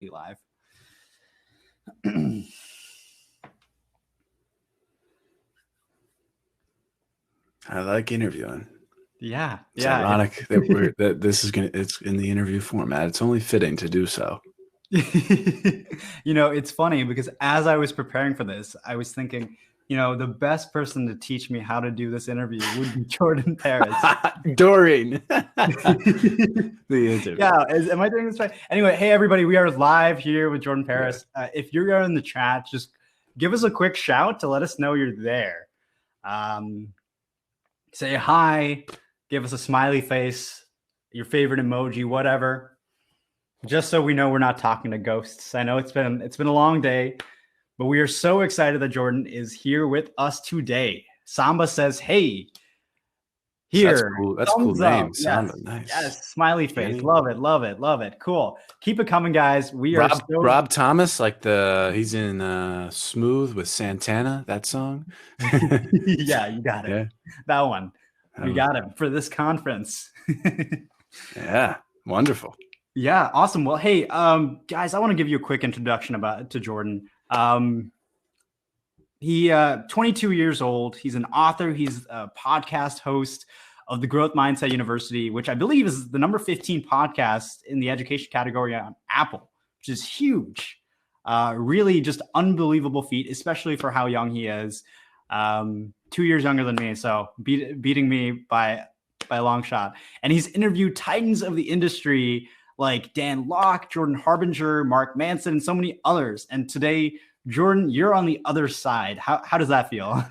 live. I like interviewing. Yeah. It's ironic that it's in the interview format. It's only fitting to do so. It's funny because as I was preparing for this, I was thinking, the best person to teach me how to do this interview would be Jordan Paris. During the interview. Yeah, am I doing this right? Anyway, hey everybody, we are live here with Jordan Paris. Yeah. If you're in the chat, just give us a quick shout to let us know you're there. Say hi, give us a smiley face, your favorite emoji, whatever. Just so we know we're not talking to ghosts. I know it's been a long day, but we are so excited that Jordan is here with us today. Samba says, "Hey, here." That's cool. That's a cool name. Samba, yes, nice. Yes, smiley face. Love it, love it, love it. Cool. Keep it coming, guys. Rob Thomas, like he's in Smooth with Santana. That song. Yeah, you got it. Yeah. That one. You got it for this conference. Yeah, wonderful. Yeah, awesome. Well, hey, guys, I want to give you a quick introduction to Jordan. He 22 years old. He's an author. He's a podcast host of the Growth Mindset University, which I believe is the number 15 podcast in the education category on Apple, which is huge. Really just unbelievable feat, especially for how young he is. 2 years younger than me, so beating me by a long shot. And he's interviewed titans of the industry like Dan Locke, Jordan Harbinger, Mark Manson, and so many others. And today, Jordan, you're on the other side. How does that feel?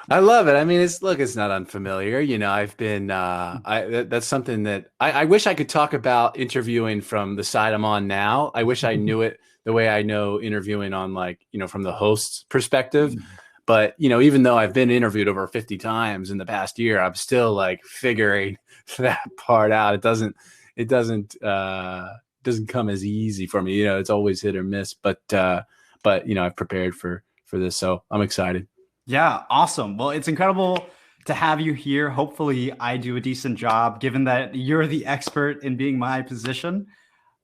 I love it. I mean, it's not unfamiliar. I've been, that's something that I wish I could talk about interviewing from the side I'm on now. I wish I knew it the way I know interviewing on from the host's perspective. But, even though I've been interviewed over 50 times in the past year, I'm still figuring that part out. It doesn't come as easy for me. It's always hit or miss, but I've prepared for this, so I'm excited. Yeah, awesome. Well, it's incredible to have you here. Hopefully I do a decent job given that you're the expert in being my position.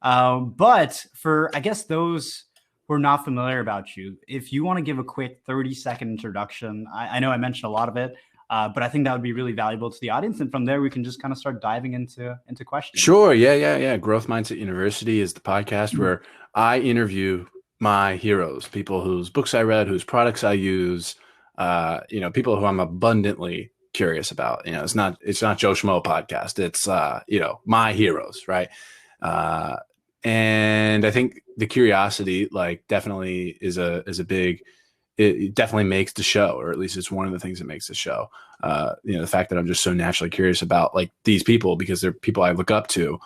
But for, I guess, those who are not familiar about you, if you want to give a quick 30-second introduction, I know I mentioned a lot of it, but I think that would be really valuable to the audience. And from there, we can just kind of start diving into questions. Sure. Yeah. Growth Mindset University is the podcast where I interview my heroes, people whose books I read, whose products I use, people who I'm abundantly curious about. It's not Joe Schmo podcast. It's, my heroes. Right. And I think the curiosity, definitely is a big, it definitely makes the show, or at least it's one of the things that makes the show. The fact that I'm just so naturally curious about these people because they're people I look up to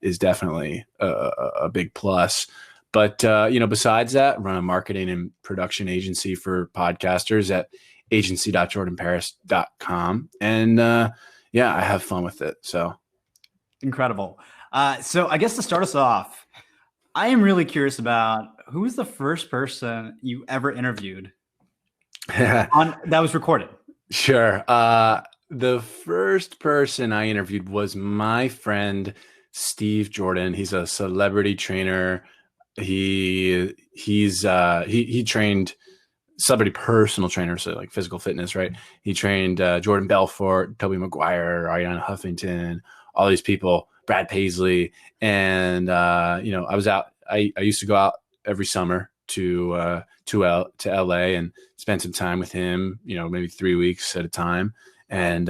is definitely a big plus. But, besides that, run a marketing and production agency for podcasters at agency.jordanparis.com. And I have fun with it. So incredible. So I guess to start us off, I am really curious about who was the first person you ever interviewed that was recorded? Sure. The first person I interviewed was my friend, Steve Jordan. He's a celebrity trainer. He trained celebrity personal trainer, so physical fitness, right? He trained Jordan Belfort, Tobey Maguire, Ariana Huffington, all these people, Brad Paisley. And I was out. I used to go out every summer to LA and spend some time with him, maybe 3 weeks at a time. And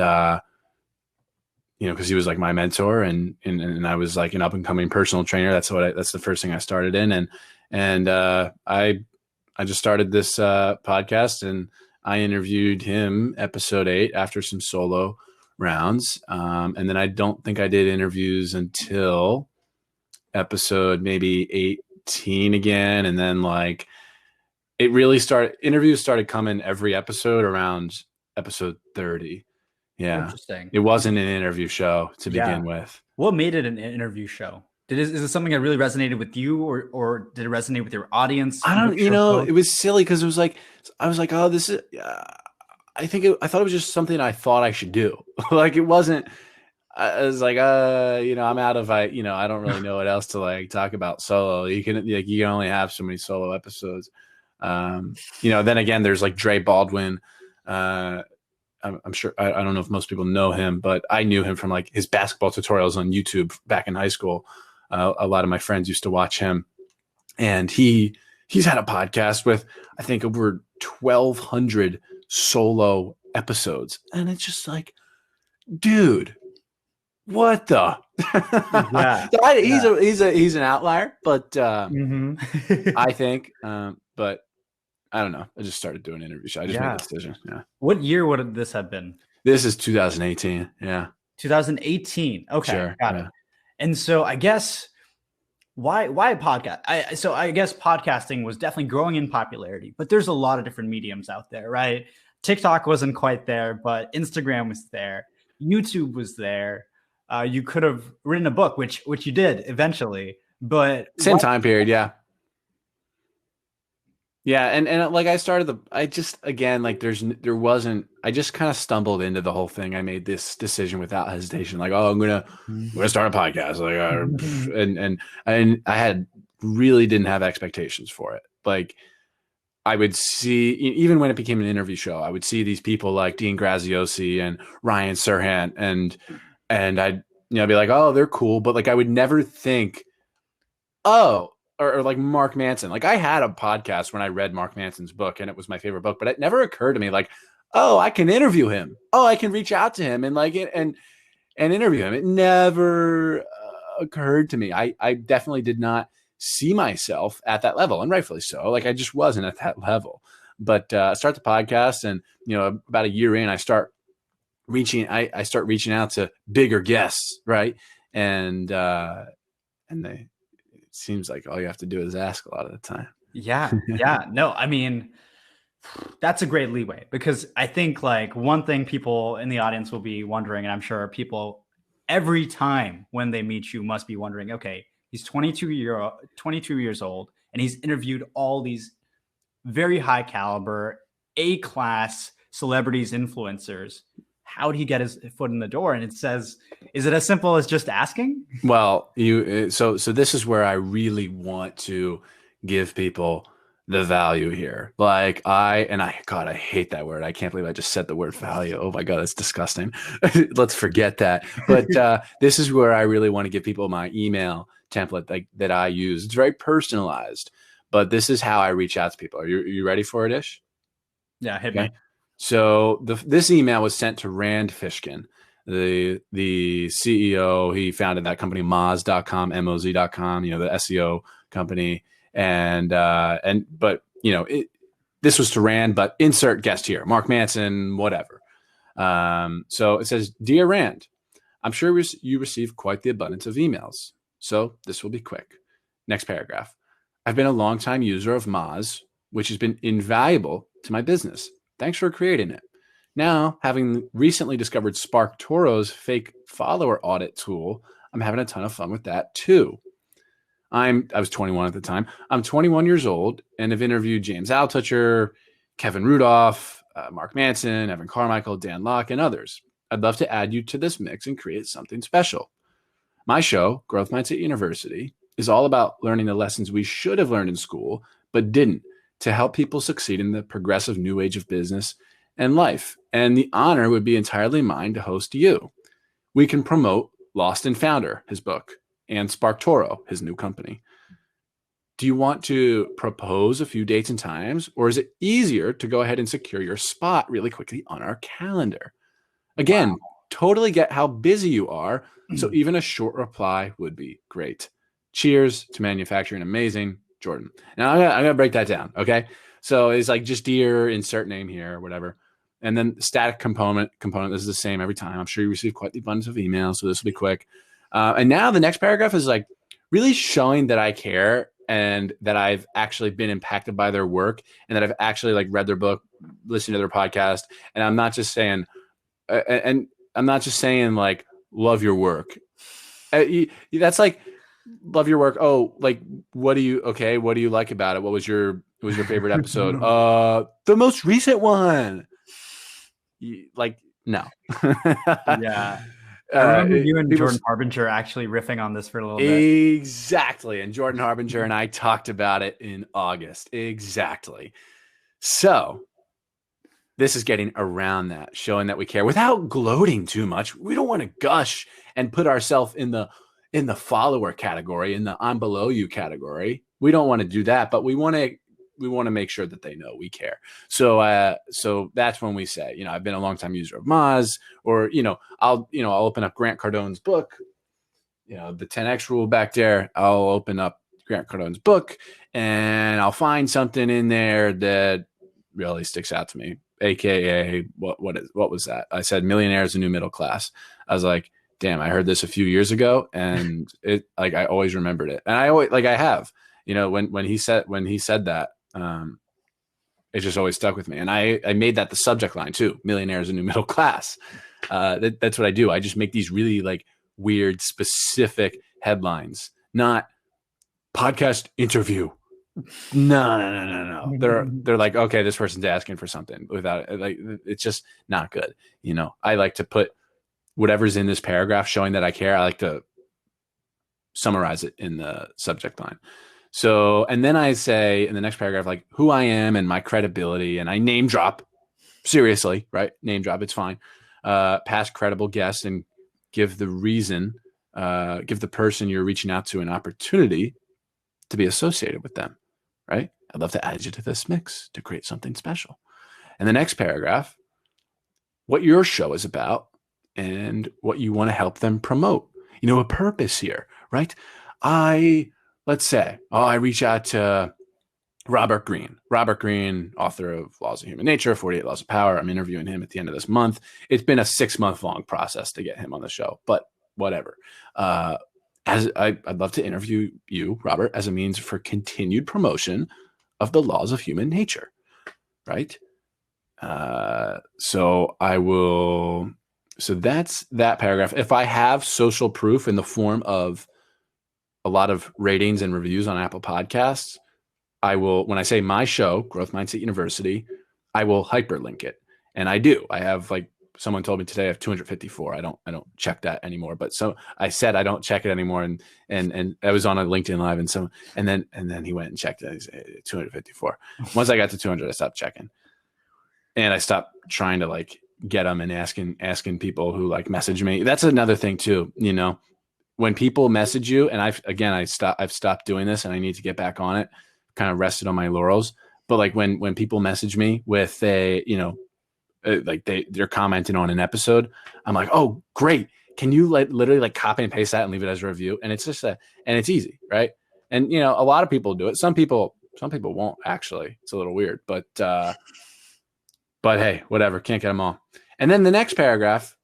because he was my mentor, and I was an up and coming personal trainer. That's the first thing I started in, and I just started this podcast, and I interviewed him episode 8 after some solo rounds, and then I don't think I did interviews until episode maybe 18 again, and then it really started. Interviews started coming every episode around episode 30. Yeah. Interesting. It wasn't an interview show to begin with. What made it an interview show? Is it something that really resonated with you, or did it resonate with your audience? I don't, it was silly because it was I was oh, this is, I thought it was just something I thought I should do. It wasn't, I was like, I'm out of, I don't really know what else to like talk about solo. You can only have so many solo episodes. Then again, there's like Dre Baldwin. I'm sure, I don't know if most people know him, but I knew him from like his basketball tutorials on YouTube back in high school. A lot of my friends used to watch him, and he's had a podcast with, I think, over 1,200 solo episodes. And it's just like, dude, what the? Yeah. He's an outlier, but I think, but I don't know. I just started doing interviews. I just made the decision. Yeah. What year would this have been? This is 2018. Yeah. 2018. Okay. Sure. Got it. And so I guess why a podcast? I guess podcasting was definitely growing in popularity, but there's a lot of different mediums out there, right? TikTok wasn't quite there, but Instagram was there. YouTube was there. You could have written a book, which you did eventually, but same time period. Yeah. Yeah. And like I started I just kind of stumbled into the whole thing. I made this decision without hesitation. Like, I'm going to start a podcast. Like, and I really didn't have expectations for it. Like, I would see, even when it became an interview show, I would see these people like Dean Graziosi and Ryan Serhant, and I'd be like, oh, they're cool, but like I would never think, or like Mark Manson. Like, I had a podcast when I read Mark Manson's book, and it was my favorite book, but it never occurred to me like, oh, I can interview him. Oh, I can reach out to him and like and interview him. It never occurred to me. I definitely did not see myself at that level, and rightfully so. Like, I just wasn't at that level. But I start the podcast, and about a year in, I start reaching out to bigger guests, right? And it seems like all you have to do is ask a lot of the time. Yeah. No, I mean, that's a great leeway, because I think like one thing people in the audience will be wondering, and I'm sure people every time when they meet you must be wondering, okay, he's 22 years old, and he's interviewed all these very high caliber, A-class celebrities, influencers. How did he get his foot in the door? And it says, is it as simple as just asking? Well, so this is where I really want to give people the value here. Like, God, I hate that word. I can't believe I just said the word value. Oh my God, that's disgusting. Let's forget that. But this is where I really want to give people my email template that I use. It's very personalized, but this is how I reach out to people. Are you ready for it, Ish? Yeah, hit me. So this email was sent to Rand Fishkin, the CEO. He founded that company, Moz.com, MOZ.com, the SEO company. But this was to Rand, but insert guest here, Mark Manson, whatever. So it says, Dear Rand, I'm sure you receive quite the abundance of emails, so this will be quick. Next paragraph. I've been a longtime user of Moz, which has been invaluable to my business. Thanks for creating it. Now, having recently discovered SparkToro's fake follower audit tool, I'm having a ton of fun with that too. I was 21 at the time. I'm 21 years old and have interviewed James Altucher, Kevin Rudolph, Mark Manson, Evan Carmichael, Dan Locke, and others. I'd love to add you to this mix and create something special. My show, Growth Mindset University, is all about learning the lessons we should have learned in school, but didn't, to help people succeed in the progressive new age of business and life. And the honor would be entirely mine to host you. We can promote Lost and Founder, his book, and SparkToro, his new company. Do you want to propose a few dates and times, or is it easier to go ahead and secure your spot really quickly on our calendar? Again, totally get how busy you are, so even a short reply would be great. Cheers to manufacturing amazing, Jordan. Now I'm gonna break that down, okay? So it's like, just dear, insert name here or whatever. And then static component, this is the same every time. I'm sure you receive quite the abundance of emails, so this will be quick. And now the next paragraph is like really showing that I care and that I've actually been impacted by their work and that I've actually like read their book, listened to their podcast. And I'm not just saying, like, love your work. That's like, love your work. Oh, like, what do you like about it? What was your favorite episode? The most recent one. Like, no. Yeah. I remember you and People Jordan Harbinger actually riffing on this for a little bit. exactly, and Jordan Harbinger and I talked about it in August. Exactly. So this is getting around that, showing that we care without gloating too much. We don't want to gush and put ourselves in the follower category, in the I'm below you category. We don't want to do that, but we want to make sure that they know we care. So that's when we say, I've been a longtime user of Moz, or I'll open up Grant Cardone's book, the 10X rule back there. I'll open up Grant Cardone's book and I'll find something in there that really sticks out to me. AKA what was that? I said millionaire is the new middle class. I was like, damn, I heard this a few years ago, and it I always remembered it, and I always I have, when he said that, it just always stuck with me, and I made that the subject line too. Millionaire is the new middle class. That's what I do. I just make these really weird specific headlines, not podcast interview. No. They're like, okay, this person's asking for something without it's just not good. I like to put whatever's in this paragraph showing that I care. I like to summarize it in the subject line. So, and then I say in the next paragraph, who I am and my credibility, and I name drop, seriously, right? Name drop. It's fine. Past credible guests, and give the reason, give the person you're reaching out to an opportunity to be associated with them. Right? I'd love to add you to this mix to create something special. And the next paragraph, what your show is about and what you want to help them promote. A purpose here, right? Let's say, I reach out to Robert Greene, author of Laws of Human Nature, 48 Laws of Power. I'm interviewing him at the end of this month. It's been a 6-month long process to get him on the show, but whatever. I'd love to interview you, Robert, as a means for continued promotion of the laws of human nature, right? So that's that paragraph. If I have social proof in the form of a lot of ratings and reviews on Apple Podcasts, I will, when I say my show, Growth Mindset University, I will hyperlink it. And I do. I have someone told me today I have 254. I don't check that anymore. But so I said I don't check it anymore, and I was on a LinkedIn Live, and then he went and checked it. He said 254. Once I got to 200, I stopped checking, and I stopped trying to get them and asking people who message me. That's another thing too. When people message you, and I've stopped doing this, and I need to get back on it. Kind of rested on my laurels, but when people message me with they're commenting on an episode, I'm like, oh, great. Can you literally copy and paste that and leave it as a review? And it's just and it's easy, right? And a lot of people do it. Some people won't actually. It's a little weird, but hey, whatever. Can't get them all. And then the next paragraph,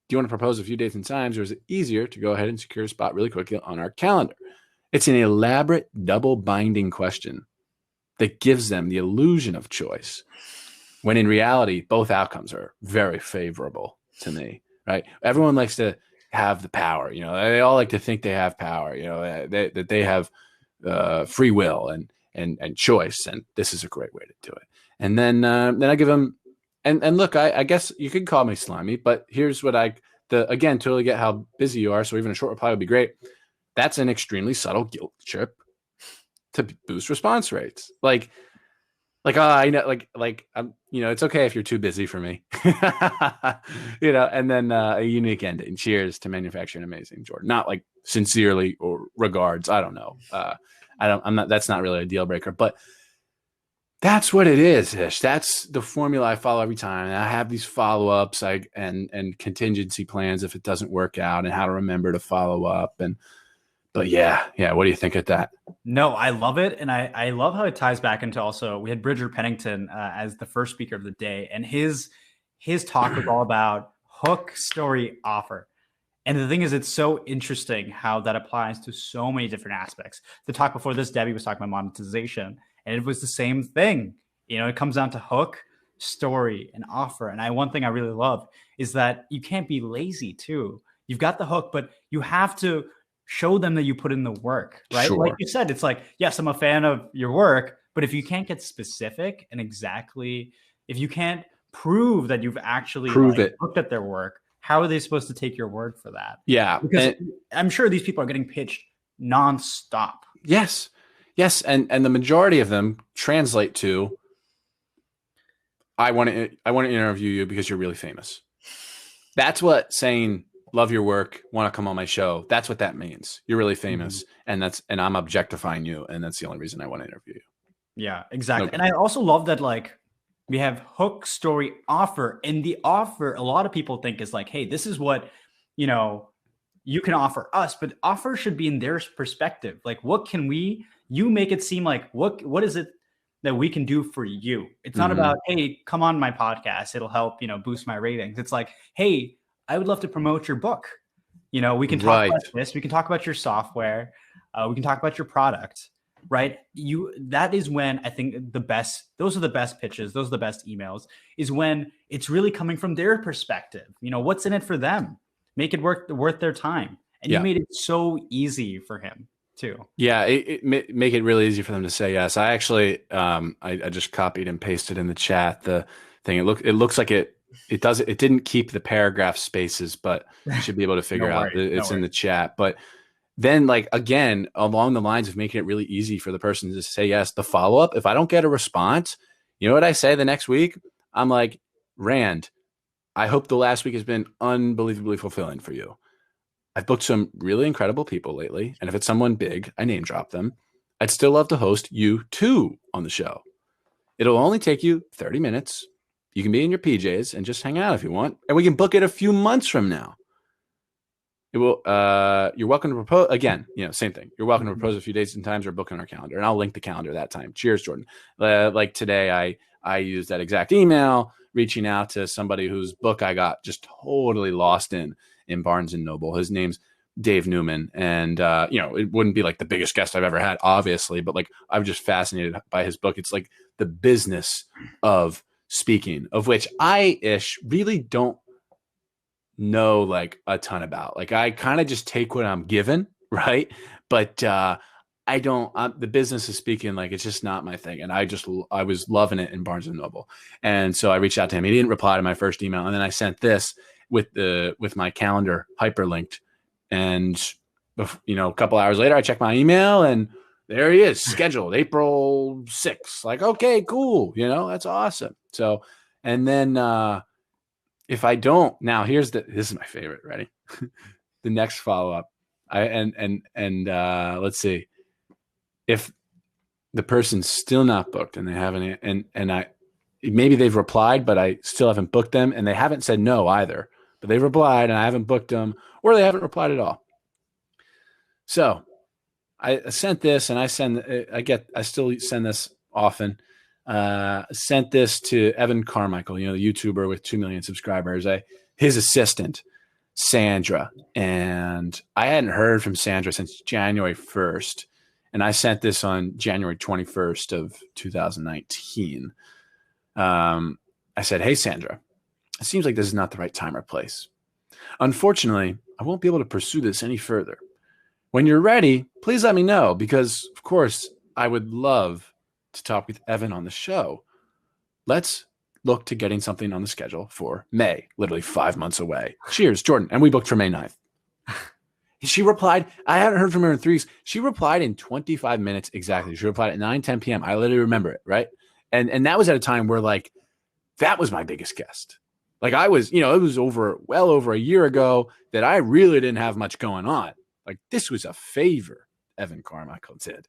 do you want to propose a few dates and times, or is it easier to go ahead and secure a spot really quickly on our calendar? It's an elaborate double binding question that gives them the illusion of choice, when in reality, both outcomes are very favorable to me, right? Everyone likes to have the power. They all like to think they have power, that they have free will and choice. And this is a great way to do it. And then I give them, and look, I guess you could call me slimy, but here's what again, totally get how busy you are. So even a short reply would be great. That's an extremely subtle guilt trip to boost response rates. I know, I'm, it's okay if you're too busy for me, and then a unique ending. Cheers to manufacturing amazing, Jordan. Not sincerely or regards. I don't know. That's not really a deal breaker, but that's what it is, Ish. That's the formula I follow every time. And I have these follow-ups and contingency plans if it doesn't work out, and how to remember to follow up. But yeah. What do you think of that? No, I love it. And I love how it ties back into also, we had Bridger Pennington as the first speaker of the day. And his talk was all about hook, story, offer. And the thing is, it's so interesting how that applies to so many different aspects. The talk before this, Debbie was talking about monetization, and it was the same thing. It comes down to hook, story, and offer. And one thing I really love is that you can't be lazy too. You've got the hook, but you have to show them that you put in the work, right? Sure. Like you said, it's yes, I'm a fan of your work, but if you can't get specific and exactly, if you can't prove that you've actually looked at their work, how are they supposed to take your word for that? Yeah. Because I'm sure these people are getting pitched nonstop. Yes. Yes. And the majority of them translate to, I want to interview you because you're really famous. That's what saying love your work, want to come on my show. That's what that means. You're really famous, and I'm objectifying you, and that's the only reason I want to interview you. Yeah, exactly. Okay. And I also love that, like, we have hook, story, offer, and the offer a lot of people think is like, hey, this is what, you know, you can offer us, but offer should be in their perspective. Like, what can you make it seem like, what is it that we can do for you? It's not about, hey, come on my podcast, it'll help, boost my ratings. It's like, hey, I would love to promote your book. We can talk about this. We can talk about your software. We can talk about your product, right? That is when I think those are the best pitches. Those are the best emails, is when it's really coming from their perspective. What's in it for them? Make it worth their time. And you made it so easy for him too. Yeah, make it really easy for them to say yes. I actually, I just copied and pasted in the chat the thing. It looks like it didn't keep the paragraph spaces, but you should be able to figure out it's in the chat. But then, like, again, along the lines of making it really easy for the person to say yes, the follow-up, if I don't get a response, you know what I say the next week? I'm like, Rand, I hope the last week has been unbelievably fulfilling for you. I've booked some really incredible people lately, and if it's someone big, I name drop them. I'd still love to host you too on the show. It'll only take you 30 minutes. You can be in your PJs and just hang out if you want, and we can book it a few months from now. It will. You're welcome to propose again. Same thing. You're welcome to propose a few dates and times or book on our calendar, and I'll link the calendar that time. Cheers, Jordan. Like today, I used that exact email, reaching out to somebody whose book I got just totally lost in Barnes and Noble. His name's Dave Newman, and it wouldn't be like the biggest guest I've ever had, obviously, but like I'm just fascinated by his book. It's like the business of speaking, of which I really don't know like a ton about. Like I kind of just take what I'm given, right? But I don't. The business of speaking, like it's just not my thing. And I was loving it in Barnes and Noble, and so I reached out to him. He didn't reply to my first email, and then I sent this with my calendar hyperlinked, and a couple hours later, I checked my email, and there he is, scheduled April 6th. Like, okay, cool, that's awesome. So, and then if I don't, now this is my favorite. Ready? The next follow up. Let's see. If the person's still not booked and they haven't, and maybe they've replied, but I still haven't booked them, and they haven't said no either, but they've replied and I haven't booked them, or they haven't replied at all. So I sent this, and I still send this often. Sent this to Evan Carmichael, the YouTuber with 2 million subscribers, his assistant, Sandra. And I hadn't heard from Sandra since January 1st. And I sent this on January 21st of 2019. I said, hey, Sandra, it seems like this is not the right time or place. Unfortunately, I won't be able to pursue this any further. When you're ready, please let me know, because, of course, I would love to talk with Evan on the show. Let's look to getting something on the schedule for May, literally 5 months away. Cheers, Jordan. And we booked for May 9th. She replied. I hadn't heard from her in 3 weeks. She replied in 25 minutes exactly. She replied at 9:10 p.m. I literally remember it, right? And that was at a time where, like, that was my biggest guest. Like, I was, it was well over a year ago that I really didn't have much going on. Like, this was a favor Evan Carmichael did,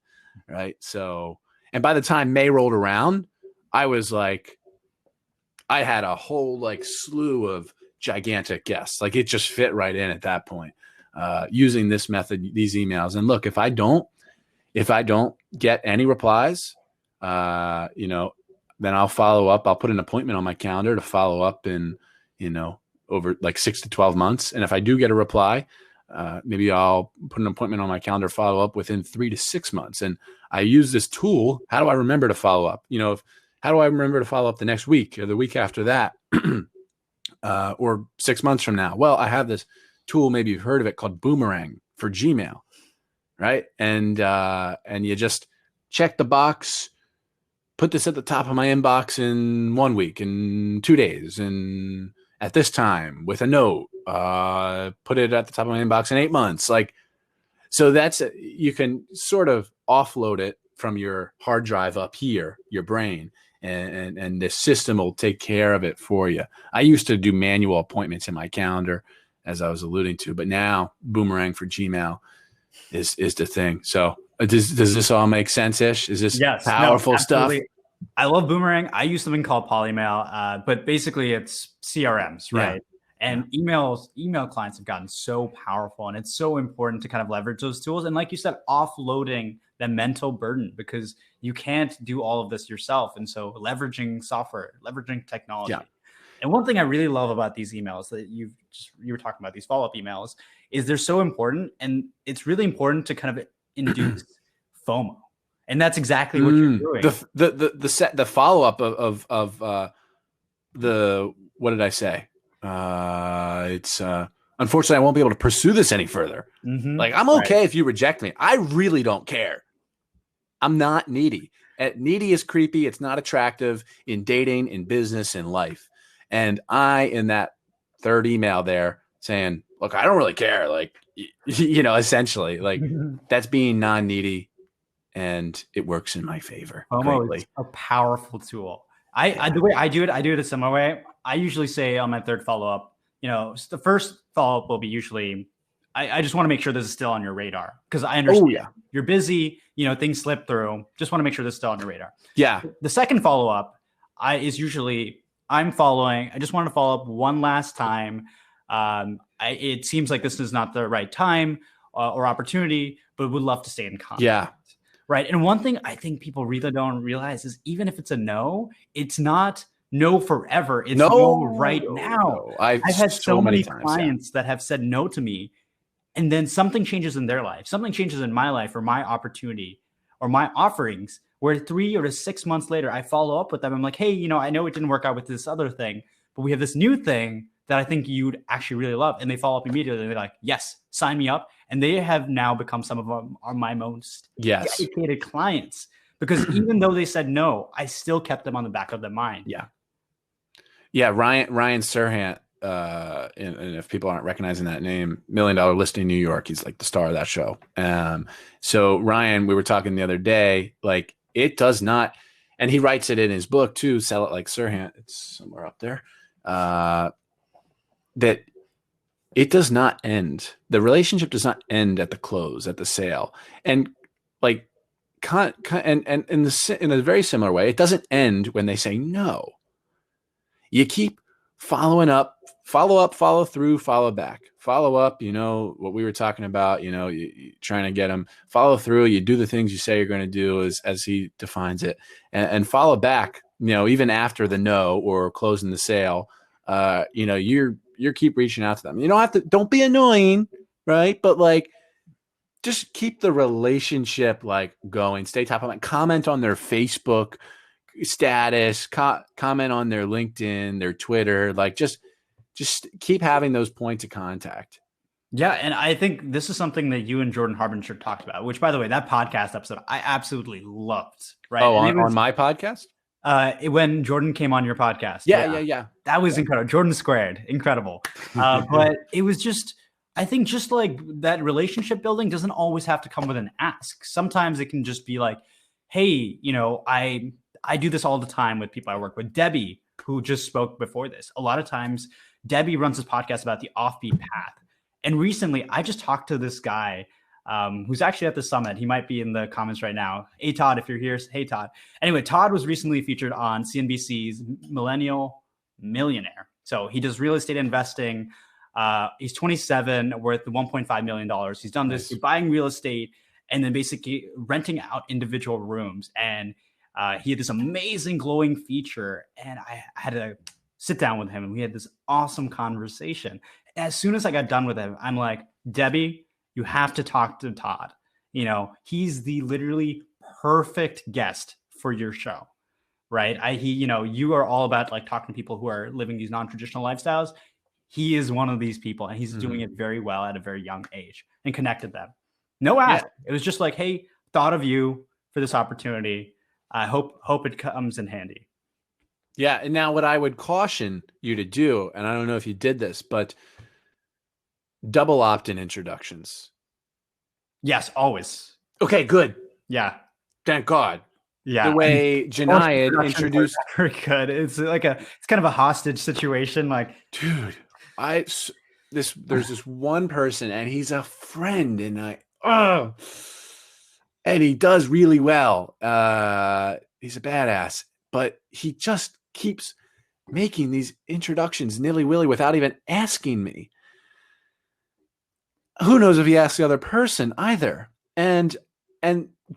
right? So, and by the time May rolled around, I was like, I had a whole like slew of gigantic guests. Like, it just fit right in at that point, using this method, these emails. And look, if I don't get any replies, then I'll follow up. I'll put an appointment on my calendar to follow up in, over like 6 to 12 months. And if I do get a reply, maybe I'll put an appointment on my calendar, follow up within 3 to 6 months. And I use this tool. How do I remember to follow up? How do I remember to follow up the next week or the week after that, or 6 months from now? Well, I have this tool, maybe you've heard of it, called Boomerang for Gmail, right? And you just check the box, put this at the top of my inbox in 1 week, in 2 days, and at this time with a note, put it at the top of my inbox in 8 months. Like, so you can sort of offload it from your hard drive up here, your brain, and the system will take care of it for you. I used to do manual appointments in my calendar, as I was alluding to, but now Boomerang for Gmail is the thing. So does this all make sense-ish? Is this powerful stuff? I love Boomerang. I use something called Polymail, but basically it's CRMs, right? Yeah. And email clients have gotten so powerful, and it's so important to kind of leverage those tools. And like you said, offloading the mental burden, because you can't do all of this yourself. And so leveraging software, leveraging technology. Yeah. And one thing I really love about these emails that you were talking about, these follow-up emails, is they're so important. And it's really important to kind of induce FOMO. And that's exactly what you're doing. The follow-up of the, what did I say? It's unfortunately I won't be able to pursue this any further. Like, I'm okay if you reject me. I really don't care. I'm not needy. Needy is creepy. It's not attractive in dating, in business, in life. And I, in that third email there, saying, look, I don't really care. Like, essentially, like, that's being non-needy, and it works in my favor. FOMO is a powerful tool. The way I do it a similar way. I usually say on my third follow-up, the first follow-up will be usually, I just want to make sure this is still on your radar, because I understand you're busy, things slip through. Just want to make sure this is still on your radar. Yeah. The second follow-up is usually, I just want to follow up one last time. It seems like this is not the right time or opportunity, but would love to stay in contact. Yeah. Right. And one thing I think people really don't realize is, even if it's a no, it's not no forever. It's no right now. No. I've had so many clients that have said no to me, and then something changes in their life. Something changes in my life or my opportunity or my offerings, where 3 or 6 months later, I follow up with them. I'm like, hey, I know it didn't work out with this other thing, but we have this new thing that I think you'd actually really love. And they follow up immediately. They're like, yes, sign me up. And they have now become some of them are my most dedicated clients, because even though they said no, I still kept them on the back of their mind. Yeah. Yeah. Ryan Serhant, and if people aren't recognizing that name, $1 Million Listing New York, he's like the star of that show. So Ryan, we were talking the other day, like, it does not, and he writes it in his book too, Sell It Like Serhant. It's somewhere up there. That it does not end. The relationship does not end at the close, at the sale. And like, and in a very similar way, it doesn't end when they say no. You keep following up, follow through, follow back, follow up, what we were talking about, you trying to get them, follow through, you do the things you say you're going to do, as he defines it, and follow back, even after the no or closing the sale, you keep reaching out to them. You don't be annoying, right? But like, just keep the relationship like going, stay top of mind, comment on their Facebook status, comment on their LinkedIn, their Twitter, like just keep having those points of contact. Yeah. And I think this is something that you and Jordan Harbinger talked about, which, by the way, that podcast episode I absolutely loved. Right. Oh, on my podcast? When Jordan came on your podcast. Yeah. That was incredible. Jordan squared. Incredible. But it was just, I think, just like that relationship building doesn't always have to come with an ask. Sometimes it can just be like, hey, I do this all the time with people I work with. Debbie, who just spoke before this, a lot of times Debbie runs this podcast about the offbeat path. And recently I just talked to this guy who's actually at the summit. He might be in the comments right now. Hey, Todd, if you're here, hey, Todd. Anyway, Todd was recently featured on CNBC's Millennial Millionaire. So he does real estate investing. He's 27, worth $1.5 million. He's done this, buying real estate and then basically renting out individual rooms. And he had this amazing glowing feature. And I had to sit down with him and we had this awesome conversation. As soon as I got done with him, I'm like, Debbie, you have to talk to Todd. He's the literally perfect guest for your show, right? You are all about like talking to people who are living these non-traditional lifestyles. He is one of these people, and he's doing it very well at a very young age and connected them. No ask. Yeah. It was just like, hey, thought of you for this opportunity. I hope it comes in handy. Yeah. And now what I would caution you to do, and I don't know if you did this, but double opt-in introductions. Yes, always. Okay, good. Yeah. Thank God. The Yeah. I mean, way most Janai had introductions are introduced, very good. It's kind of a hostage situation. Like, dude, there's this one person and he's a friend and and he does really well. He's a badass, but he just keeps making these introductions nilly-willy without even asking me. Who knows if he asked the other person either? And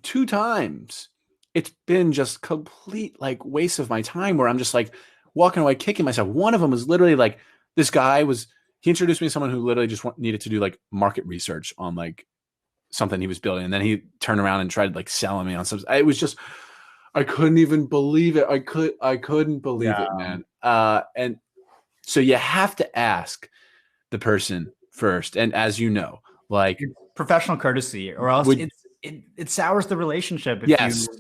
2 times it's been just complete like waste of my time where I'm just like walking away kicking myself. One of them was literally like this guy was he introduced me to someone who literally just needed to do like market research on like something he was building, and then he turned around and tried like selling me on something. It was just I couldn't even believe it. I couldn't believe yeah, it, man. And so you have to ask the person first, and as you know, like it's professional courtesy, or else would it sours the relationship if yes. you.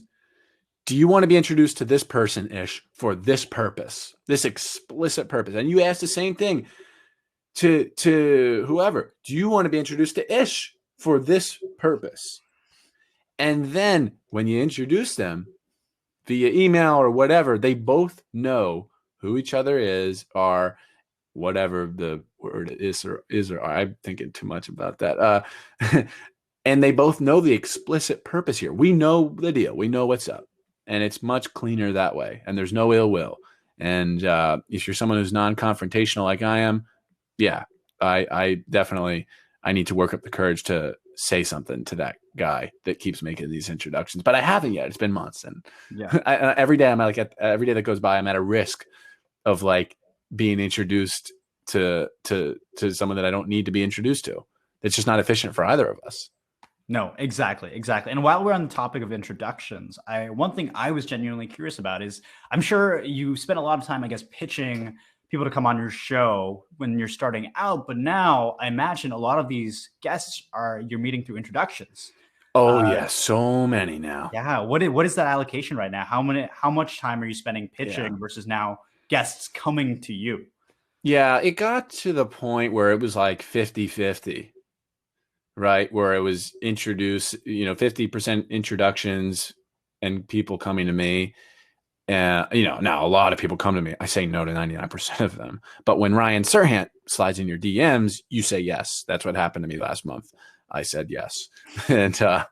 Do you want to be introduced to this person ish for this purpose, this explicit purpose? And you ask the same thing to whoever. Do you want to be introduced to ish for this purpose? And then when you introduce them via email or whatever, they both know who each other is, are whatever the word is or I'm thinking too much about that. And they both know the explicit purpose here. We know the deal. We know what's up. And it's much cleaner that way. And there's no ill will. And if you're someone who's non-confrontational like I am, yeah, I definitely I need to work up the courage to say something to that guy that keeps making these introductions. But I haven't yet. It's been months, and Yeah. every day I'm like every day that goes by, I'm at a risk of like being introduced to someone that I don't need to be introduced to. It's just not efficient for either of us. No, exactly, exactly. And while we're on the topic of introductions, one thing I was genuinely curious about is I'm sure you spent a lot of time, I guess, pitching people to come on your show when you're starting out, but now I imagine a lot of these guests are you're meeting through introductions. Oh yeah, so many now. Yeah, what is that allocation right now? How much time are you spending pitching versus now guests coming to you? Yeah, it got to the point where it was like 50-50, right? Where it was introduced, 50% introductions and people coming to me. And, now a lot of people come to me. I say no to 99% of them. But when Ryan Serhant slides in your DMs, you say yes. That's what happened to me last month. I said yes. And but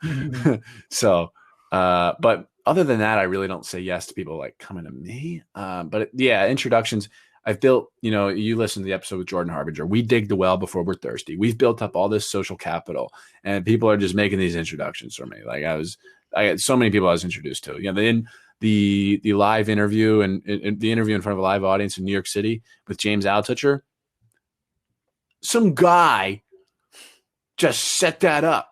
other than that, I really don't say yes to people like coming to me. Introductions. I've built, you listen to the episode with Jordan Harbinger. We dig the well before we're thirsty. We've built up all this social capital, and people are just making these introductions for me. Like I had so many people I was introduced to. The live interview and the interview in front of a live audience in New York City with James Altucher. Some guy just set that up.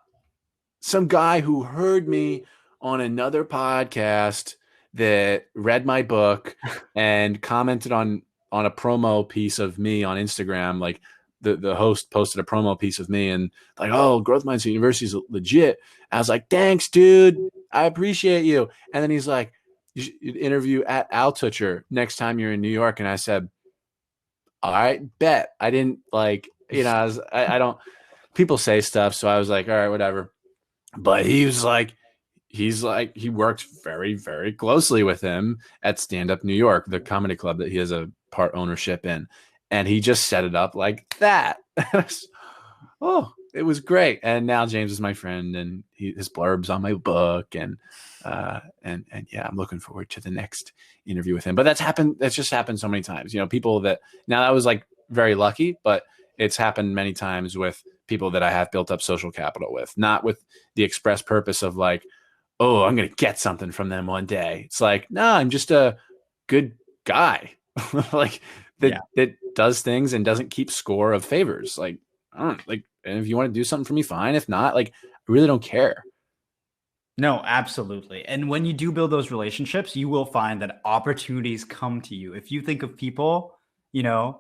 Some guy who heard me on another podcast that read my book and commented on a promo piece of me on Instagram. Like the host posted a promo piece of me and like, oh, Growth Mindset University is legit. I was like, thanks, dude. I appreciate you. And then he's like, you should interview at Altucher next time you're in New York. And I said, all right, bet. I didn't I don't, people say stuff. So I was like, all right, whatever. But he's like, he worked very, very closely with him at Stand Up New York, the comedy club that he has a part ownership in. And he just set it up like that. Oh, it was great. And now James is my friend and his blurb's on my book. And yeah, I'm looking forward to the next interview with him. But that's just happened so many times. People that now that was like very lucky, but it's happened many times with people that I have built up social capital with, not with the express purpose of like, oh, I'm going to get something from them one day. It's like, no, I'm just a good guy like that does things and doesn't keep score of favors. Like, I don't like, and if you want to do something for me, fine. If not, like, I really don't care. No, absolutely. And when you do build those relationships, you will find that opportunities come to you. If you think of people, how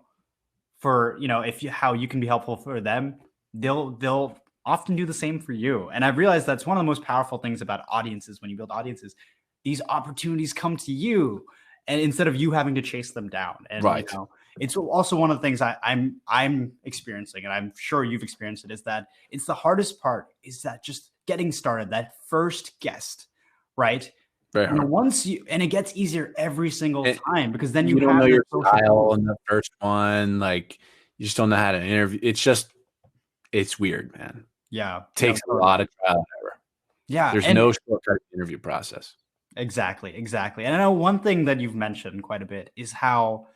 you can be helpful for them, they'll often do the same for you. And I've realized that's one of the most powerful things about audiences. When you build audiences, these opportunities come to you. and instead of you having to chase them down. And Right. it's also one of the things I'm experiencing, and I'm sure you've experienced it, is that it's the hardest part is that just getting started, that first guest, right? Very hard. And it gets easier every single time, because then you don't have know your social style in the first one. Like, you just don't know how to interview. It's weird, man. Yeah. It takes a lot of trial and error. Yeah. There's no shortcut interview process. Exactly. And I know one thing that you've mentioned quite a bit is how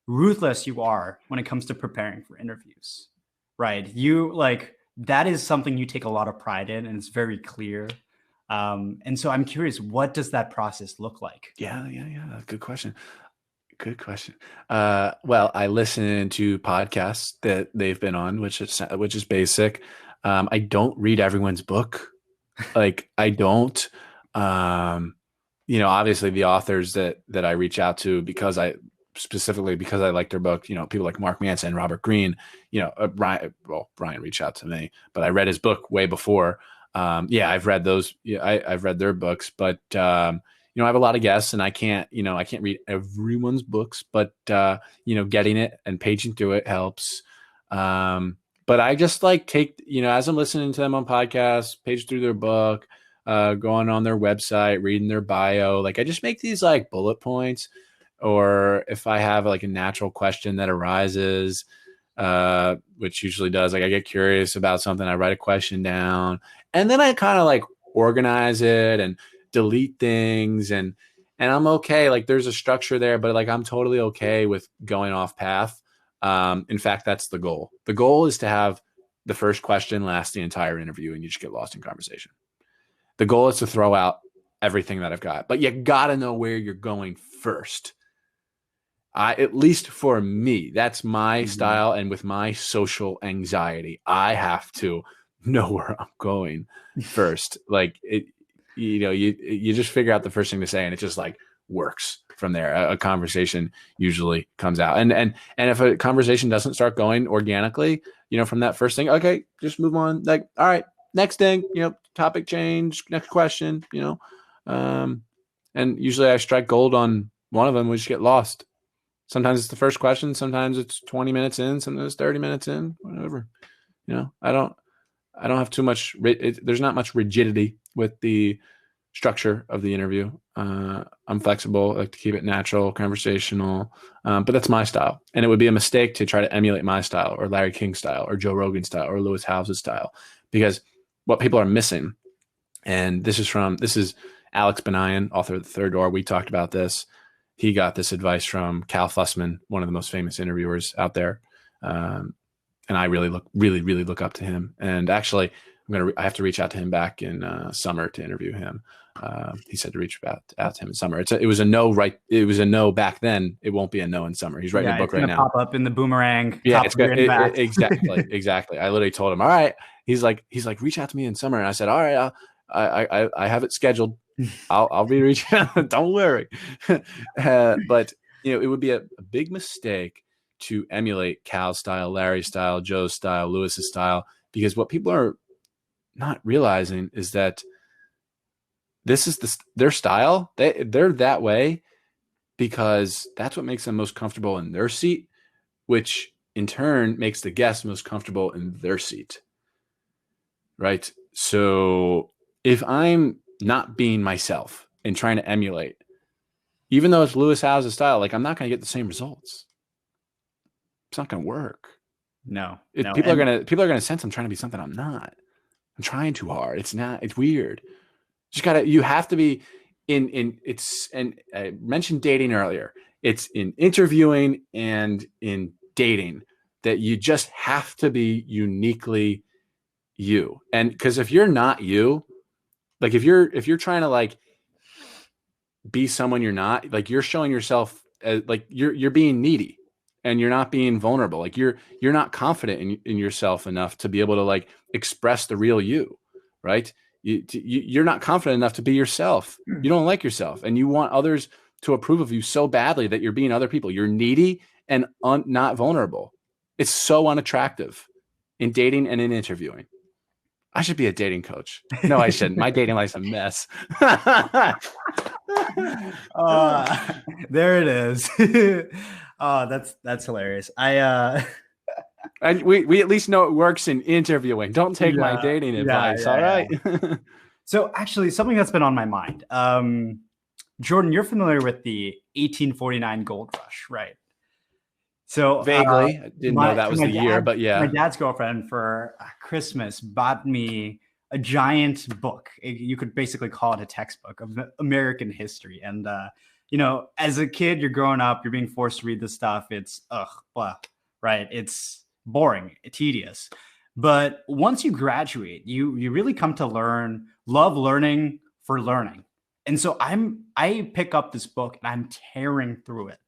ruthless you are when it comes to preparing for interviews, right? That is something you take a lot of pride in, and it's very clear. And so I'm curious, what does that process look like? Yeah. Good question. Well, I listen to podcasts that they've been on, which is basic. I don't read everyone's book. Like, I don't. Obviously the authors that I reach out to because I like their book, people like Mark Manson, Robert Greene, Brian reached out to me, but I read his book way before. I've read those. Yeah, I've read their books, but I have a lot of guests, and I can't read everyone's books, but getting it and paging through it helps. But I just take, as I'm listening to them on podcasts, page through their book, going on their website, reading their bio. I just make these bullet points, or if I have a natural question that arises, which usually does, I get curious about something, I write a question down, and then I kind of organize it and delete things, and I'm okay. There's a structure there, but I'm totally okay with going off path. In fact, that's the goal. The goal is to have the first question last the entire interview, and you just get lost in conversation. The goal is to throw out everything that I've got, but you got to know where you're going first. At least for me, that's my style. And with my social anxiety, I have to know where I'm going first. You just figure out the first thing to say, and it just works from there. A conversation usually comes out. And if a conversation doesn't start going organically, from that first thing, okay, just move on. All right, next thing, topic change, next question, and usually I strike gold on one of them. We just get lost. Sometimes it's the first question. Sometimes it's 20 minutes in. Sometimes it's 30 minutes in. Whatever. I don't have too much. There's not much rigidity with the structure of the interview. I'm flexible. I like to keep it natural, conversational. But that's my style. And it would be a mistake to try to emulate my style, or Larry King's style, or Joe Rogan's style, or Lewis Howes' style, because what people are missing, and this is Alex Benayan, author of The Third Door. We talked about this. He got this advice from Cal Fussman, one of the most famous interviewers out there. And I really look up to him. And actually, I have to reach out to him back in summer to interview him. He said to reach out to him in summer. It was a no, right? It was a no back then. It won't be a no in summer. He's writing a book right now. Pop up in the boomerang. Yeah, it's good. Exactly. I literally told him, all right. He's like, reach out to me in summer. And I said, all right, I have it scheduled. I'll be reaching out. Don't worry. But it would be a big mistake to emulate Cal's style, Larry's style, Joe's style, Lewis's style, because what people are not realizing is that this is their style. They're that way because that's what makes them most comfortable in their seat, which in turn makes the guest most comfortable in their seat. Right? So if I'm not being myself and trying to emulate, even though it's Lewis Howes' style, I'm not going to get the same results. It's not going to work. No. People are going to sense I'm trying to be something I'm not. I'm trying too hard. It's weird. You have to be and I mentioned dating earlier. It's in interviewing and in dating that you just have to be uniquely you. And because if you're not you, if you're trying to be someone you're not, you're showing yourself as, you're being needy and you're not being vulnerable. You're not confident in yourself enough to be able to express the real you, right? You're not confident enough to be yourself. You don't like yourself, and you want others to approve of you so badly that you're being other people. You're needy and not vulnerable. It's so unattractive in dating and in interviewing. I should be a dating coach. No, I shouldn't. My dating life's a mess. uh, there it is. Oh, that's hilarious. And we at least know it works in interviewing. Don't take my Yeah, dating yeah, advice. All yeah, right. yeah. So actually, something that's been on my mind. Jordan, you're familiar with the 1849 gold rush, right? So Vaguely. I didn't know my that so was my the year, dad but my yeah. dad's girlfriend for Christmas bought me a giant book. You could basically call it a textbook of American history. And as a kid, you're growing up, you're being forced to read this stuff. It's blah, right? It's boring, tedious. But once you graduate, you really come to love learning for learning. And so I pick up this book and I'm tearing through it.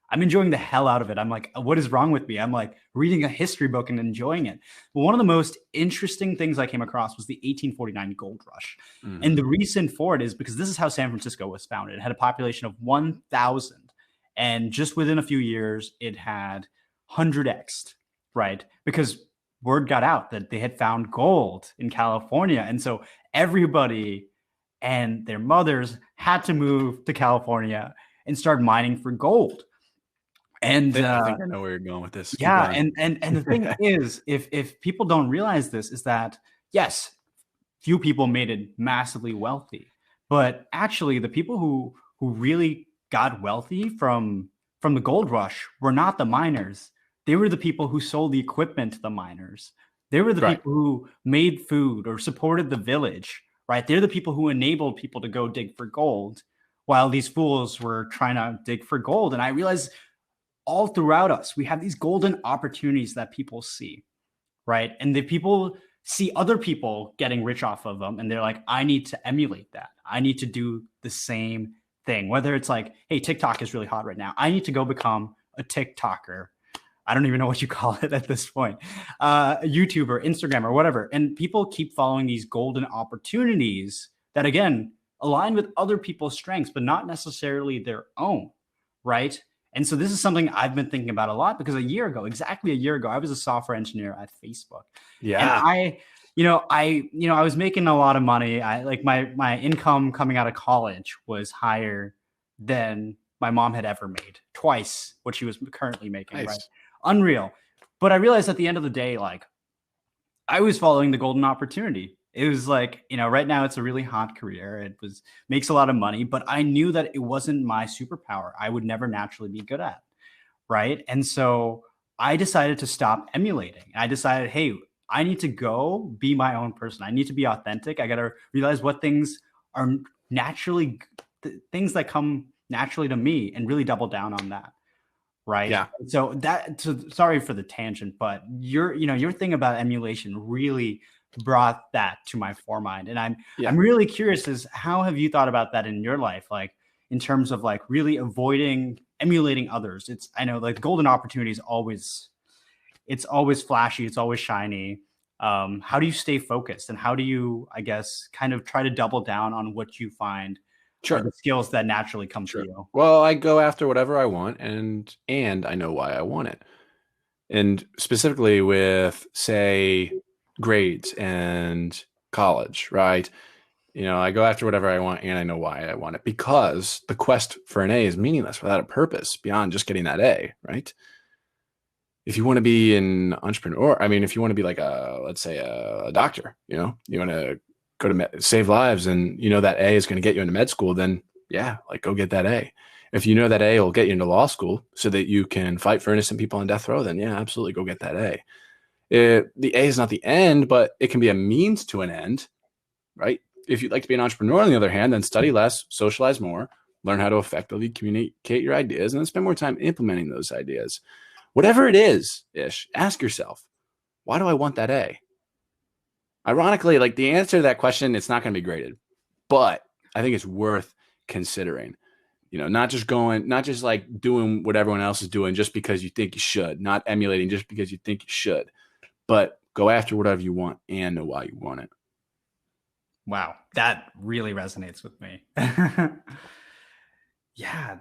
I'm enjoying the hell out of it. I'm like, what is wrong with me? I'm like reading a history book and enjoying it. But one of the most interesting things I came across was the 1849 gold rush. And the Mhm. reason for it is because this is how San Francisco was founded. It had a population of 1,000. And just within a few years, it had 100x, right? Because word got out that they had found gold in California. And so everybody and their mothers had to move to California and start mining for gold. And I think I know where you're going with this. Keep yeah, going. and the thing is, if people don't realize this, is that yes, few people made it massively wealthy, but actually the people who really got wealthy from the gold rush were not the miners. They were the people who sold the equipment to the miners. They were the Right. people who made food or supported the village, right? They're the people who enabled people to go dig for gold while these fools were trying to dig for gold. And I realized all throughout us, we have these golden opportunities that people see, right? And the people see other people getting rich off of them. And they're like, I need to emulate that. I need to do the same thing. Whether it's like, hey, TikTok is really hot right now. I need to go become a TikToker. I don't even know what you call it at this point. YouTuber, Instagram, or whatever. And people keep following these golden opportunities that, again, align with other people's strengths, but not necessarily their own, right? And so this is something I've been thinking about a lot because exactly a year ago, I was a software engineer at Facebook. And Yeah. I was making a lot of money. I like my income coming out of college was higher than my mom had ever made, twice what she was currently making, right? Nice. Unreal. But I realized at the end of the day, like I was following the golden opportunity. It was like, right now it's a really hot career. Makes a lot of money, but I knew that it wasn't my superpower. I would never naturally be good at, right? And so I decided to stop emulating. I decided, hey, I need to go be my own person. I need to be authentic. I got to realize what things are naturally things that come naturally to me and really double down on that. Right. Yeah. So sorry for the tangent, but your thing about emulation really brought that to my foremind. And Yeah. I'm really curious is how have you thought about that in your life? Like in terms of like really avoiding emulating others. I know like golden opportunity is it's always flashy, it's always shiny. How do you stay focused and how do you, I guess, kind of try to double down on what you find are Sure. the skills that naturally come to Sure. you? Well, I go after whatever I want and I know why I want it. And specifically with, say, grades and college, right? I go after whatever I want and I know why I want it because the quest for an A is meaningless without a purpose beyond just getting that A, right? If you want to be an entrepreneur, I mean, if you want to be like let's say a doctor, you want to go to save lives and that A is going to get you into med school, then yeah, like go get that A. If you know that A will get you into law school so that you can fight for innocent people on death row, then yeah, absolutely go get that A. The A is not the end, but it can be a means to an end, right? If you'd like to be an entrepreneur, on the other hand, then study less, socialize more, learn how to effectively communicate your ideas, and then spend more time implementing those ideas. Whatever it is, ask yourself, why do I want that A? Ironically, like the answer to that question, it's not going to be graded, but I think it's worth considering. Not just like doing what everyone else is doing just because you think you should, not emulating just because you think you should, but go after whatever you want and know why you want it. Wow, that really resonates with me. Yeah,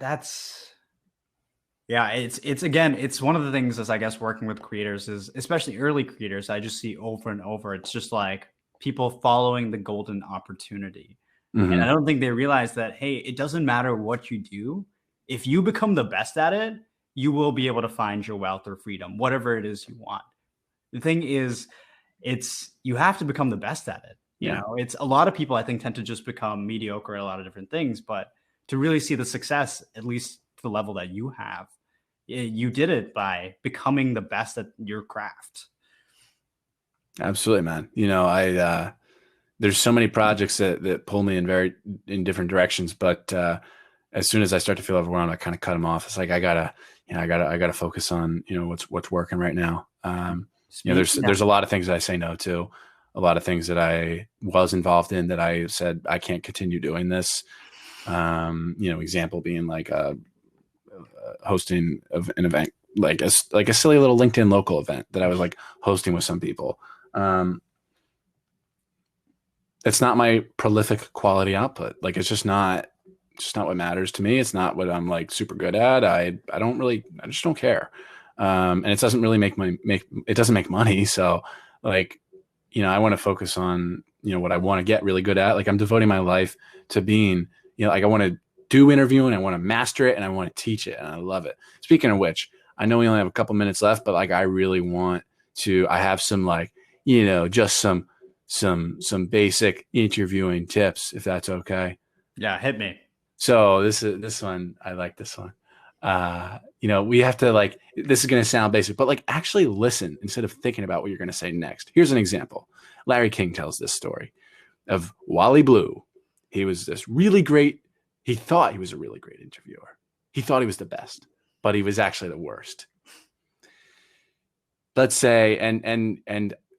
it's again, it's one of the things as I guess working with creators is especially early creators, I just see over and over. It's just like people following the golden opportunity. And I Mhm. don't think they realize that, hey, it doesn't matter what you do. If you become the best at it, you will be able to find your wealth or freedom, whatever it is you want. The thing is, you have to become the best at it. Yeah. It's a lot of people I think tend to just become mediocre at a lot of different things, but to really see the success, at least to the level that you have, you did it by becoming the best at your craft. Absolutely, man. There's so many projects that pull me in different directions, but as soon as I start to feel overwhelmed, I kind of cut them off. It's like I gotta focus on what's working right now. There's a lot of things that I say no to, a lot of things that I was involved in that I said I can't continue doing this. Example being like hosting of an event, like a silly little LinkedIn local event that I was like hosting with some people. It's not my prolific quality output. Like it's just not what matters to me. It's not what I'm like super good at. I just don't care. And it doesn't really it doesn't make money. So like, I want to focus on, what I want to get really good at. Like I'm devoting my life to being, like I want to do interviewing. I want to master it and I want to teach it. And I love it. Speaking of which, I know we only have a couple minutes left, but like, I really want to, I have some like, just some basic interviewing tips, if that's okay. Yeah, hit me. So this one, I like this one. We have to like, this is going to sound basic, but like actually listen instead of thinking about what you're going to say next. Here's an example. Larry King tells this story of Wally Blue. He was he thought he was a really great interviewer. He thought he was the best, but he was actually the worst. Let's say, and I'm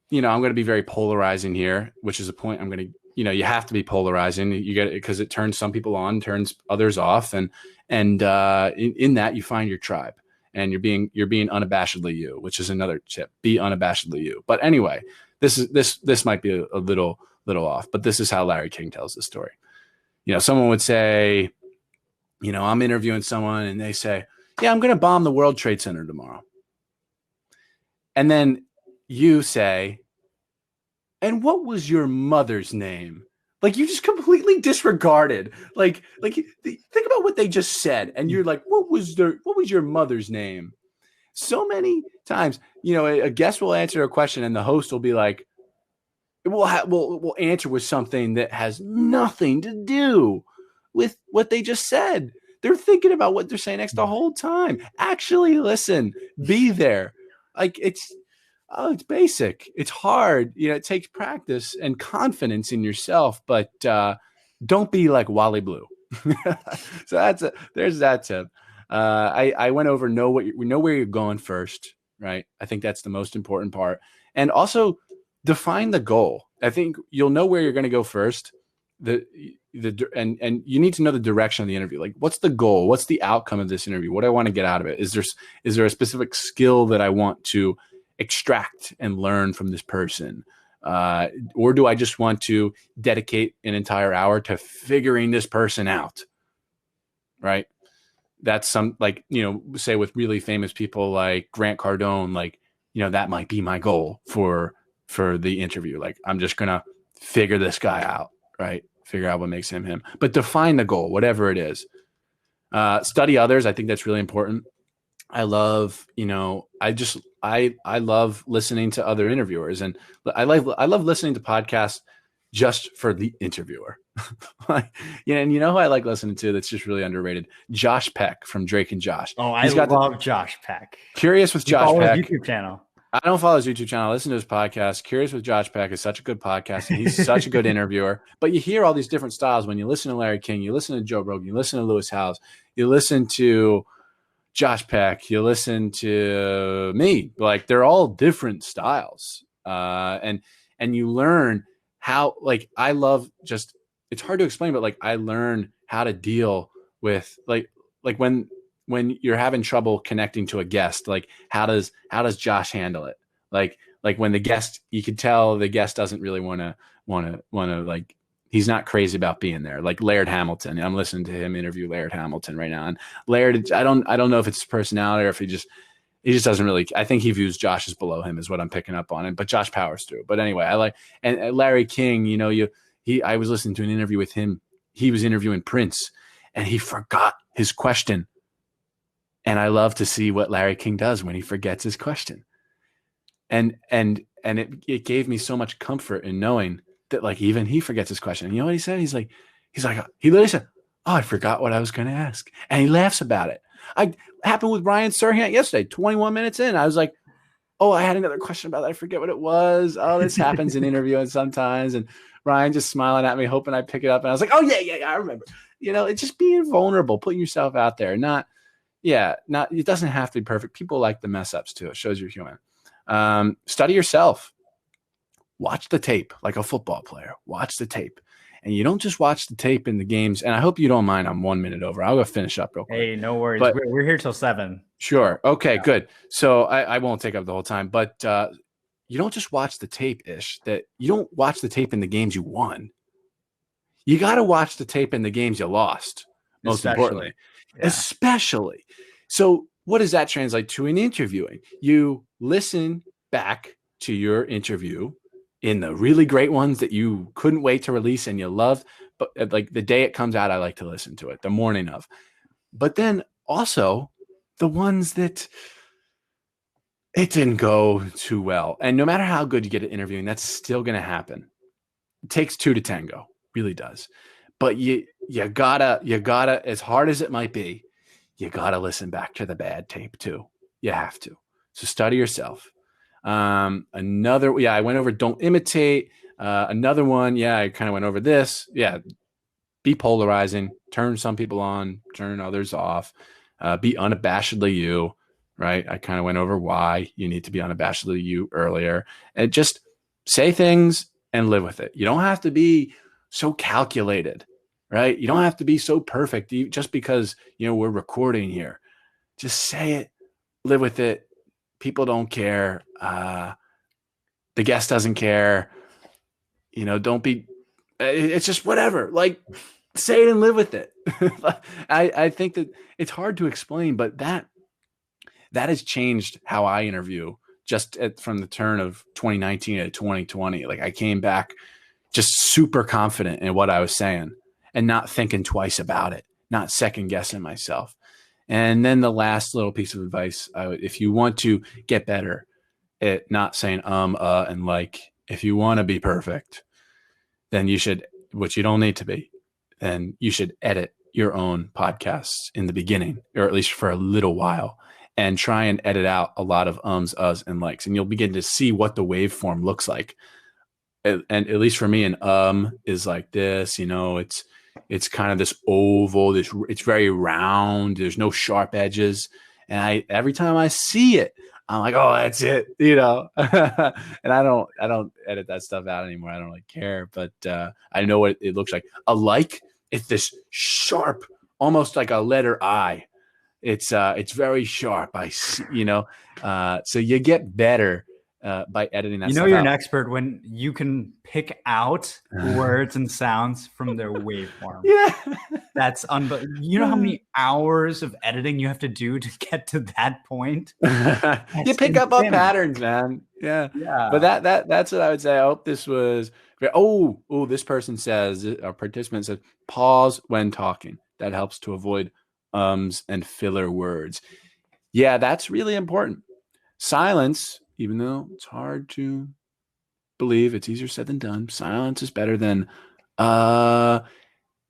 going to be very polarizing here, which is a point I'm going to, you have to be polarizing. You get it because it turns some people on, turns others off. And in that you find your tribe and you're being unabashedly you, which is another tip. Be unabashedly you. But anyway, this might be a little off, but this is how Larry King tells the story. Someone would say, I'm interviewing someone and they say, yeah, I'm going to bomb the World Trade Center tomorrow. And then you say, and what was your mother's name? Like you just completely disregarded. Like think about what they just said, and you're like, what was your mother's name? So many times, a guest will answer a question, and the host will be like, we'll answer with something that has nothing to do with what they just said. They're thinking about what they're saying next the whole time. Actually, listen, be there. Like it's basic. It's hard. It takes practice and confidence in yourself, but don't be like Wally Blue. So there's that tip. I went over know where you're going first, right? I think that's the most important part. And also define the goal. I think you'll know where you're going to go first. And you need to know the direction of the interview. Like, what's the goal? What's the outcome of this interview? What do I want to get out of it? Is there a specific skill that I want to extract and learn from this person? Or do I just want to dedicate an entire hour to figuring this person out? Right. That's say with really famous people like Grant Cardone, like, that might be my goal for the interview. Like, I'm just going to figure this guy out, right? Figure out what makes him. But define the goal, whatever it is. Study others. I think that's really important. I love, I love listening to other interviewers, and I love listening to podcasts just for the interviewer. And who I like listening to that's just really underrated? Josh Peck from Drake and Josh. Oh, I love Josh Peck. Curious with Josh Peck. YouTube channel. I don't follow his YouTube channel. I listen to his podcast. Curious with Josh Peck is such a good podcast, and he's such a good interviewer. But you hear all these different styles when you listen to Larry King, you listen to Joe Rogan, you listen to Lewis Howes, you listen to Josh Peck, you listen to me. Like, they're all different styles, and you learn how. Like, I love just. It's hard to explain, but like I learn how to deal with like when you're having trouble connecting to a guest, like how does Josh handle it? Like when the guest, you could tell the guest doesn't really want to like, he's not crazy about being there. Like Laird Hamilton, I'm listening to him interview Laird Hamilton right now, and Laird, I don't know if it's his personality or if he just doesn't really. I think he views Josh as below him, is what I'm picking up on it. But Josh powers through. But anyway, I like and Larry King. I was listening to an interview with him he was interviewing Prince and he forgot his question. And I love to see what Larry King does when he forgets his question. And it gave me so much comfort in knowing that like even he forgets his question. And you know what he said? He literally said, "Oh, I forgot what I was going to ask," and he laughs about it. Happened with Ryan Serhant yesterday. 21 minutes in, I was like, "Oh, I had another question about that. I forget what it was." Oh, this happens in interviewing sometimes, and Ryan just smiling at me, hoping I pick it up. And I was like, "Oh yeah, I remember." It's just being vulnerable, putting yourself out there. It doesn't have to be perfect. People like the mess ups too. It shows you're human. Study yourself. Watch the tape like a football player. Watch the tape. And you don't just watch the tape in the games. And I hope you don't mind. I'm 1 minute over. I'll go finish up real quick. Hey, no worries. But we're here till 7. Sure. Okay, good. So I won't take up the whole time. But you don't just watch the tape, Ish. That you don't watch the tape in the games you won. You got to watch the tape in the games you lost. Most importantly. Yeah. Especially. So what does that translate to in interviewing? You listen back to your interview in the really great ones that you couldn't wait to release and you loved, but like the day it comes out, I like to listen to it, the morning of. But then also the ones that it didn't go too well. And no matter how good you get at interviewing, that's still going to happen. It takes 2 to tango, really does. But you gotta, as hard as it might be, you gotta listen back to the bad tape too. You have to. So study yourself. I went over don't imitate. Another one, I kind of went over this. Yeah, be polarizing. Turn some people on, turn others off. Be unabashedly you, right? I kind of went over why you need to be unabashedly you earlier. And just say things and live with it. You don't have to be so calculated, right? You don't have to be so perfect just because, we're recording here. Just say it, live with it. People don't care. The guest doesn't care. Don't be, it's just whatever. Like, say it and live with it. I think that it's hard to explain, but that has changed how I interview just from the turn of 2019 to 2020. Like I came back just super confident in what I was saying and not thinking twice about it, not second guessing myself. And then the last little piece of advice, if you want to get better at not saying and like, if you want to be perfect, then you should, which you don't need to be, then you should edit your own podcasts in the beginning, or at least for a little while, and try and edit out a lot of ums, uhs, and likes. And you'll begin to see what the waveform looks like. And at least for me, an is like this, it's kind of this oval, it's very round. There's no sharp edges. And every time I see it, I'm like, oh, that's it, and I don't edit that stuff out anymore. I don't really care, but I know what it looks like. A like, it's this sharp, almost like a letter I. It's very sharp. I see, so you get better by editing that stuff out. You're an expert when you can pick out words and sounds from their waveform. Yeah. That's unbelievable. You know how many hours of editing you have to do to get to that point? You pick up on patterns, man. Yeah. But that's what I would say. I hope this was this person says, our participant said, pause when talking. That helps to avoid ums and filler words. Yeah, that's really important. Silence, even though it's hard to believe, it's easier said than done. Silence is better than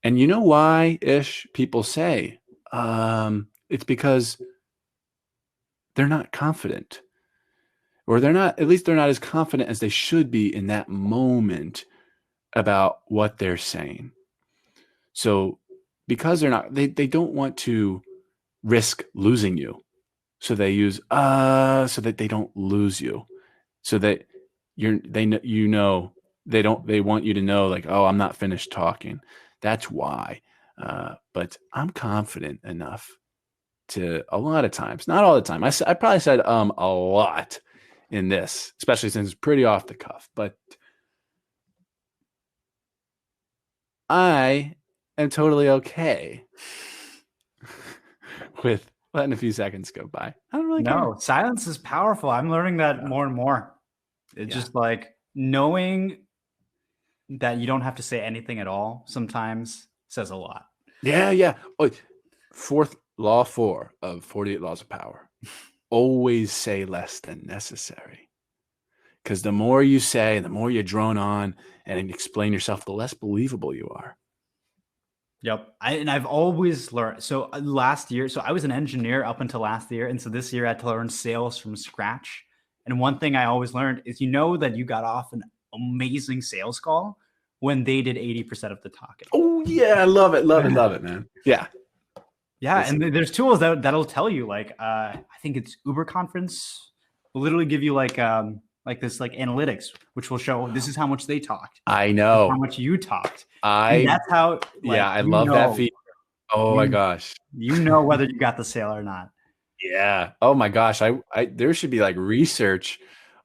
and you know why, Ish, people say it's because they're not confident, or they're not as confident as they should be in that moment about what they're saying. So because they're not, they don't want to risk losing you. So they use so that they don't lose you. So that they want you to know, like, oh, I'm not finished talking. That's why. But I'm confident enough to, a lot of times, not all the time. I probably said a lot in this, especially since it's pretty off the cuff. But I am totally okay with letting a few seconds go by. I don't really care. Silence is powerful. I'm learning that more and more. It's just like knowing that you don't have to say anything at all sometimes says a lot. Yeah. Oh, law 4 of 48 Laws of Power. Always say less than necessary. Because the more you say, the more you drone on and explain yourself, the less believable you are. Yep. I've always learned. So last year, so I was an engineer up until last year. And so this year I had to learn sales from scratch. And one thing I always learned is, that you got off an amazing sales call when they did 80% of the talking. Oh yeah. I love it, man. Yeah. Yeah. And there's tools that'll tell you, like, I think it's Uber Conference will literally give you like this, like analytics, which will show this is how much they talked. I know How much you talked. And that's how, I love that feature. Oh my gosh. Whether you got the sale or not. Yeah. Oh my gosh. I there should be like research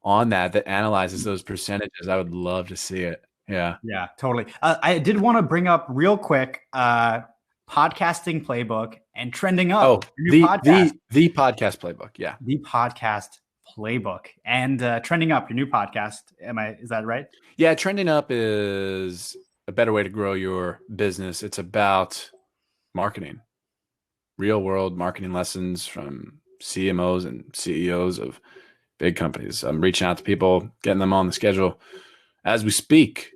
on that analyzes those percentages. I would love to see it. Yeah. Yeah, totally. I did want to bring up real quick, podcasting playbook and trending up. Oh, the podcast playbook. Yeah. The podcast playbook and trending up, your new podcast. Is that right? Yeah. Trending up is a better way to grow your business. It's about marketing, real world marketing lessons from CMOs and CEOs of big companies. I'm reaching out to people, getting them on the schedule as we speak,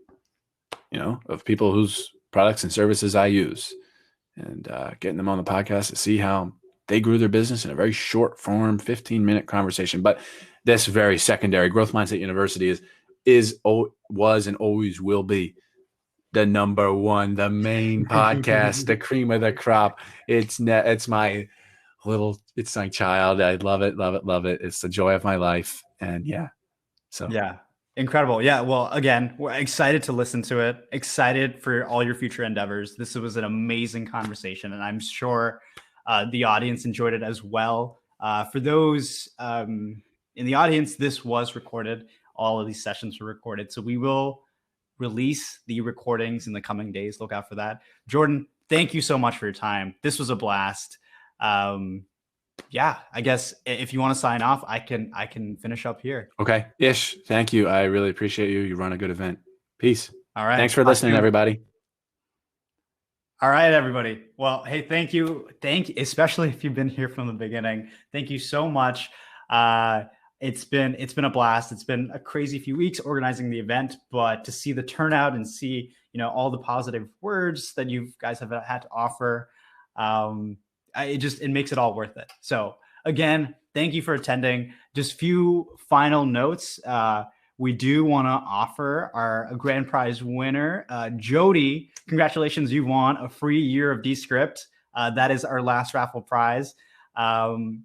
of people whose products and services I use, and getting them on the podcast to see how they grew their business in a very short form, 15-minute conversation. But this very secondary Growth Mindset University was and always will be the number one, the main podcast, the cream of the crop. It's my child. I love it. It's the joy of my life. And yeah, incredible. Yeah. Well, again, we're excited to listen to it. Excited for all your future endeavors. This was an amazing conversation, and I'm sure the audience enjoyed it as well. For those in the audience, this was recorded. All of these sessions were recorded. So we will release the recordings in the coming days. Look out for that. Jordan, thank you so much for your time. This was a blast. I guess if you want to sign off, I can finish up here. Okay. Ish, thank you. I really appreciate you. You run a good event. Peace. All right. Thanks for listening, everybody. All right, everybody. Well, hey, thank you. Especially if you've been here from the beginning. Thank you so much. It's been a blast. It's been a crazy few weeks organizing the event, but to see the turnout and see, all the positive words that you guys have had to offer, it makes it all worth it. So again, thank you for attending. Just few final notes. We do want to offer our grand prize winner, Jody. Congratulations, you won a free year of Descript. That is our last raffle prize. And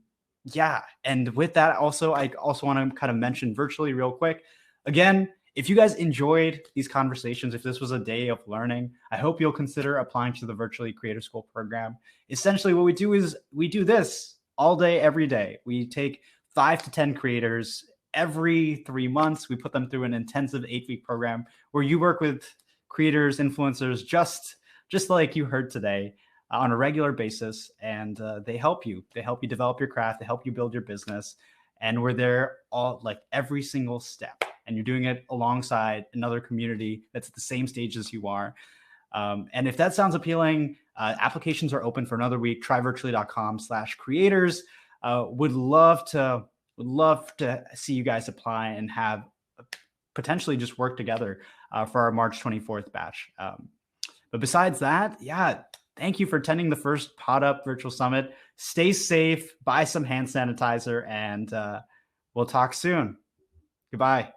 with that, I also want to kind of mention virtually real quick. Again, if you guys enjoyed these conversations, if this was a day of learning, I hope you'll consider applying to the Virtually Creator School program. Essentially, what we do is we do this all day, every day. We take 5 to 10 creators every 3 months. We put them through an intensive 8-week program where you work with creators, influencers, just like you heard today, on a regular basis. And they help you. They help you develop your craft. They help you build your business. And we're there all, like, every single step. And you're doing it alongside another community that's at the same stage as you are. And if that sounds appealing, applications are open for another week. Tryvirtually.com/creators. Would love to see you guys apply and have potentially just work together for our March 24th batch. But besides that, thank you for attending the first PodUp Virtual Summit. Stay safe, buy some hand sanitizer, and we'll talk soon. Goodbye.